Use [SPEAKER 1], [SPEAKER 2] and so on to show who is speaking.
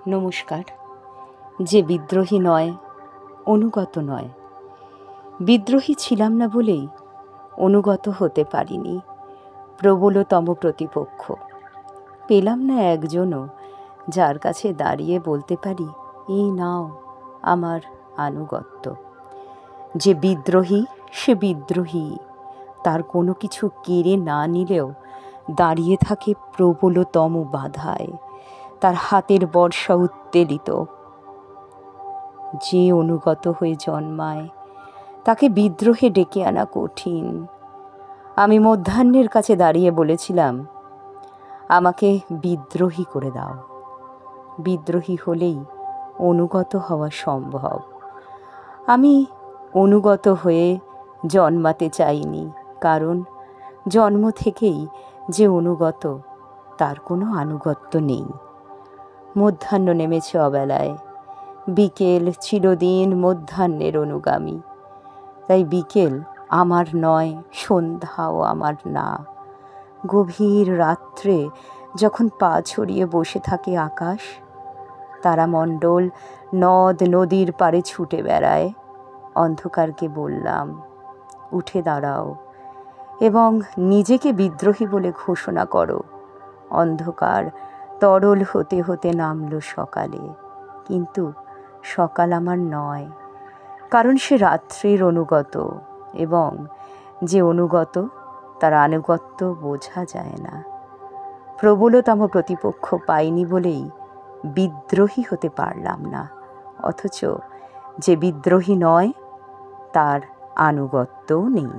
[SPEAKER 1] নমস্কার। যে বিদ্রোহী নয়, অনুগত নয়। বিদ্রোহী ছিলাম না বলেই অনুগত হতে পারিনি। প্রবলতম প্রতিপক্ষ পেলাম না একজনও, যার কাছে দাঁড়িয়ে বলতে পারি, এই নাও আমার আনুগত্য। যে বিদ্রোহী সে বিদ্রোহী, তার কোনো কিছু কেড়ে না নিলেও দাঁড়িয়ে থাকে প্রবলতম বাধায়, তার হাতের বর্ষা উত্তেলিত। যে অনুগত হয়ে জন্মায় তাকে বিদ্রোহে ডেকে আনা কঠিন। আমি মধ্যাহ্নের কাছে দাঁড়িয়ে বলেছিলাম, আমাকে বিদ্রোহী করে দাও। বিদ্রোহী হলেই অনুগত হওয়া সম্ভব। আমি অনুগত হয়ে জন্মাতে চাইনি, কারণ জন্ম থেকেই যে অনুগত তার কোনো আনুগত্য নেই। মধ্যাহ্ন নেমেছে অবেলায়, বিকেল চিরদিন মধ্যাহ্নের অনুগামী। তাই বিকেল আমার নয়, সন্ধ্যাও আমার না। গভীর রাত্রে যখন পা ছড়িয়ে বসে থাকে আকাশ, তারামণ্ডল নদ নদীর পাড়ে ছুটে বেড়ায়, অন্ধকারকে বললাম, উঠে দাঁড়াও এবং নিজেকে বিদ্রোহী বলে ঘোষণা করো। অন্ধকার তরল হতে হতে নামল সকালে, কিন্তু সকাল আমার নয়, কারণ সে রাত্রির অনুগত, এবং যে অনুগত তার আনুগত্য বোঝা যায় না। প্রবলতম প্রতিপক্ষ পাইনি বলেই বিদ্রোহী হতে পারলাম না, অথচ যে বিদ্রোহী নয় তার আনুগত্যও নেই।